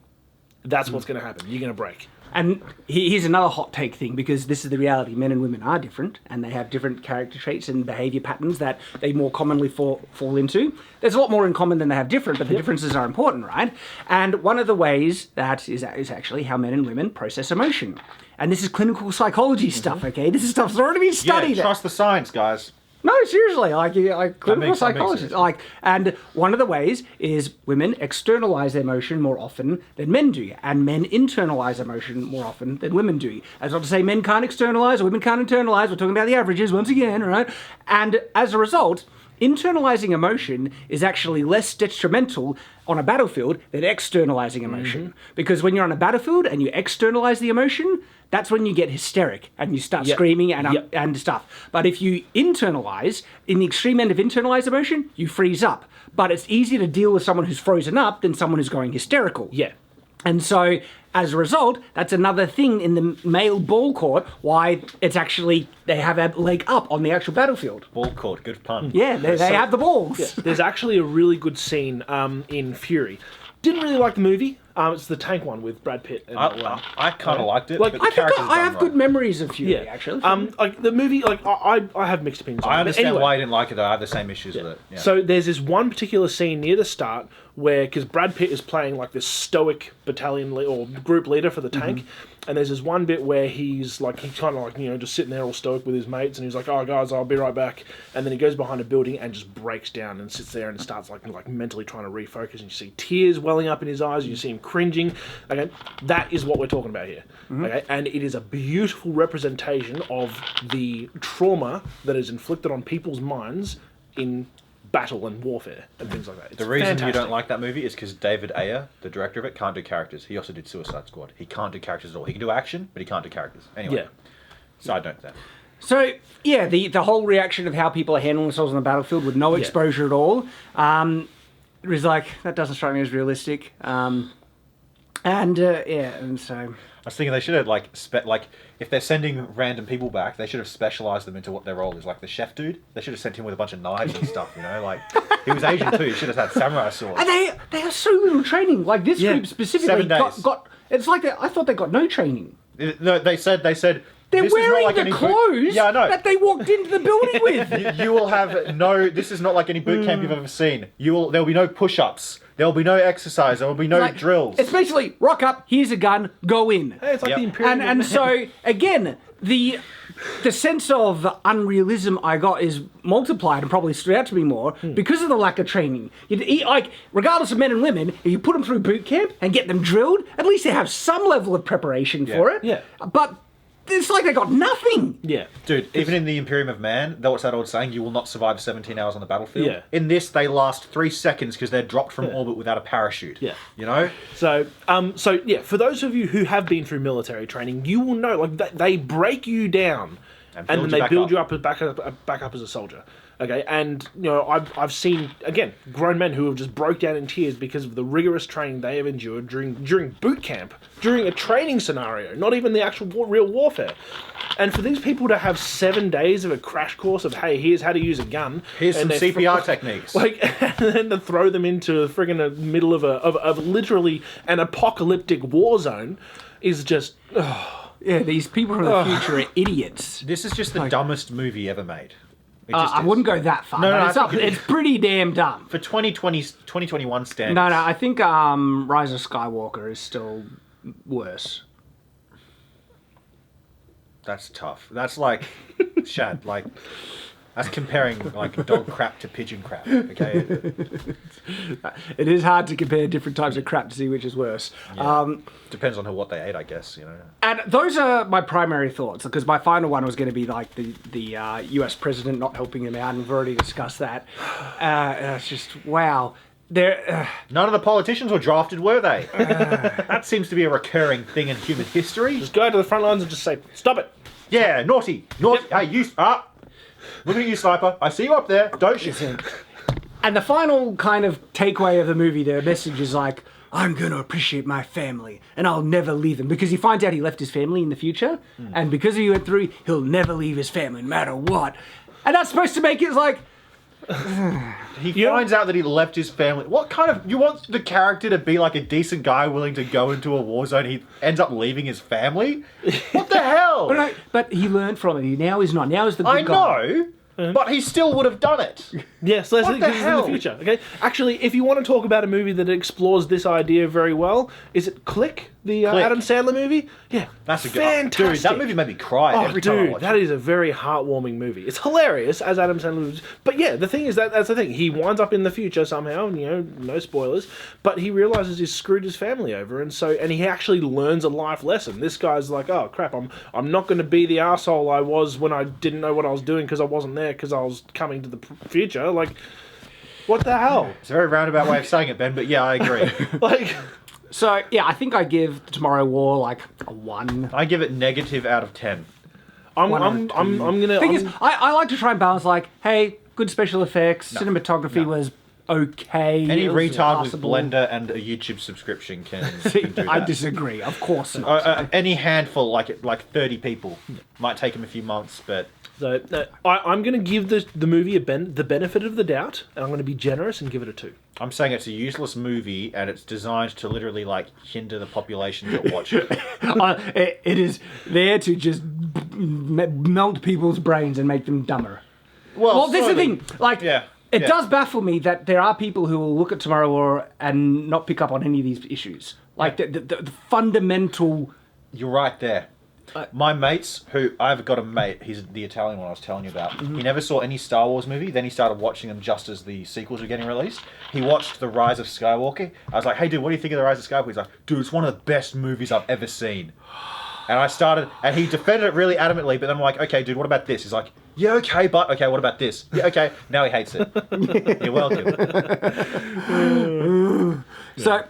That's what's going to happen. You're going to break. And here's another hot take thing, because this is the reality. Men and women are different, and they have different character traits and behavior patterns that they more commonly fall into. There's a lot more in common than they have different, but the differences are important, right? And one of the ways that is actually how men and women process emotion. And this is clinical psychology stuff, okay? This is stuff that's already been studied. Yeah, trust the science, guys. No, seriously, like clinical that makes psychologists, and one of the ways is women externalize their emotion more often than men do, and men internalize emotion more often than women do. That's not to say men can't externalize or women can't internalize. We're talking about the averages once again, right? And as a result, internalizing emotion is actually less detrimental on a battlefield than externalizing emotion. Because when you're on a battlefield and you externalize the emotion, that's when you get hysteric and you start screaming and stuff. But if you internalize, in the extreme end of internalized emotion, you freeze up. But it's easier to deal with someone who's frozen up than someone who's going hysterical. Yeah. And so, as a result, that's another thing in the male ball court why it's actually, they have a leg up on the actual battlefield. Ball court, good pun. Yeah, they have the balls. Yeah. There's actually a really good scene in Fury. Didn't really like the movie. It's the tank one with Brad Pitt. And I kind of liked it. Like, but the I think character's I done have right. good memories of Fury, actually. Like the movie, like I have mixed opinions. I on it. understand Anyway, why I didn't like it, though. I have the same issues with it. Yeah. So there's this one particular scene near the start where, because Brad Pitt is playing like this stoic battalion or group leader for the tank, and there's this one bit where he's kind of like, you know, just sitting there all stoic with his mates, and he's like, "Oh guys, I'll be right back," and then he goes behind a building and just breaks down and sits there and starts like mentally trying to refocus, and you see tears welling up in his eyes, and you see him cringing. Okay, that is what we're talking about here. Okay, and it is a beautiful representation of the trauma that is inflicted on people's minds in battle and warfare and things like that. It's The reason you fantastic. don't like that movie is because David Ayer, the director of it, can't do characters. He also did Suicide Squad. He can't do characters at all. He can do action, but he can't do characters. Anyway, Yeah. side note there. So, yeah, the whole reaction of how people are handling themselves on the battlefield with no exposure at all, it was like, that doesn't strike me as realistic. And so... I was thinking they should have like if they're sending random people back, they should have specialized them into what their role is. Like the chef dude, they should have sent him with a bunch of knives and stuff. You know, like he was Asian too. He should have had samurai swords. And they have so little training. Like this group specifically 7 days. got it's like I thought they got no training. No, they said They're this wearing is not like the any clothes Yeah, I know. that they walked into the building with. You will have no. This is not like any boot camp you've ever seen. There'll be no push-ups. There'll be no exercise. There will be no Like, drills. It's basically rock up. Here's a gun. Go in. Hey, it's like Yep. the Imperial. And so again, the sense of unrealism I got is multiplied and probably stood out to me more because of the lack of training. Like, regardless of men and women, if you put them through boot camp and get them drilled, at least they have some level of preparation for it. Yeah. But it's like they got nothing. Yeah. Dude, even in the Imperium of Man, what's that old saying? You will not survive 17 hours on the battlefield. Yeah. In this, they last 3 seconds because they're dropped from orbit without a parachute. Yeah. You know? So, for those of you who have been through military training, you will know, like, they break you down, and then they build you up back up as a soldier. Okay, and you know, I've seen again grown men who have just broke down in tears because of the rigorous training they have endured during boot camp, during a training scenario, not even the actual real warfare. And for these people to have 7 days of a crash course of, hey, here's how to use a gun, Here's some and CPR techniques. like, and then to throw them into friggin' the middle of literally an apocalyptic war zone, is just. Yeah, these people from the future are idiots. This is just the dumbest movie ever made. It just I is. wouldn't go that far. No, but no, it's, I up, think it's pretty damn dumb. For 2021 standards. No, I think Rise of Skywalker is still worse. That's tough. That's like, Shad, like, that's comparing, like, dog crap to pigeon crap, okay? It is hard to compare different types of crap to see which is worse. Yeah. Depends on what they ate, I guess, you know. And those are my primary thoughts, because my final one was going to be like the US president not helping him out, and we've already discussed that. It's just, wow. None of the politicians were drafted, were they? That seems to be a recurring thing in human history. Just go to the front lines and just say, stop it. Yeah, naughty. Hey, you... Look at you, sniper. I see you up there. Don't shoot. And the final kind of takeaway of the movie, the message is like, I'm going to appreciate my family, and I'll never leave them. Because he finds out he left his family in the future, and because he went through, he'll never leave his family, no matter what. And that's supposed to make it like, He finds out that he left his family. What kind of... You want the character to be like a decent guy willing to go into a war zone, he ends up leaving his family? What the hell? But he learned from it. Now he's not. Now he's the good guy. I know, but he still would have done it. Yes, that's What the because it's in hell? the future. Okay, actually, if you want to talk about a movie that explores this idea very well, is it Click, the Click. Adam Sandler movie? Yeah, That's a good... fantastic. Dude, that movie made me cry every time I watch that it. is a very heartwarming movie. It's hilarious as Adam Sandler movies, but yeah, the thing is that's the thing. He winds up in the future somehow, no spoilers, but he realizes he's screwed his family over, and he actually learns a life lesson. This guy's like, oh crap, I'm not going to be the asshole I was when I didn't know what I was doing because I wasn't there because I was coming to the future. Like, what the hell? It's a very roundabout way of saying it, Ben, but yeah, I agree. Like. So, yeah, I think I give the Tomorrow War, like, a 1. I give it negative out of 10. I'm One or gonna. Thing is, I like to try and balance, like, hey, good special effects, cinematography was okay. Any it was retard with passable. Blender and a YouTube subscription can do that. I disagree, of course not. Any handful, like 30 people, might take him a few months, but... So I'm going to give the movie the benefit of the doubt, and I'm going to be generous and give it a 2. I'm saying it's a useless movie, and it's designed to literally, like, hinder the population that watch it. It is there to just melt people's brains and make them dumber. Well, this is the thing. Like, it does baffle me that there are people who will look at Tomorrow War and not pick up on any of these issues. Like, the fundamental... You're right there. My mates, I've got a mate, he's the Italian one I was telling you about. Mm-hmm. He never saw any Star Wars movie, then he started watching them just as the sequels were getting released. He watched The Rise of Skywalker. I was like, hey dude, what do you think of The Rise of Skywalker? He's like, dude, it's one of the best movies I've ever seen. And he defended it really adamantly, but then I'm like, okay dude, what about this? He's like, yeah, okay, but, okay, what about this? Yeah, okay, now he hates it. You're welcome. So,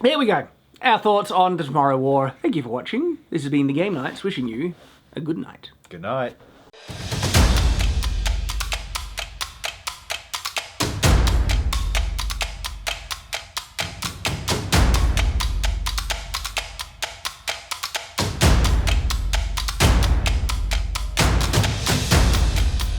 there we go. Our thoughts on the Tomorrow War. Thank you for watching. This has been the Game Nights, wishing you a good night. Good night.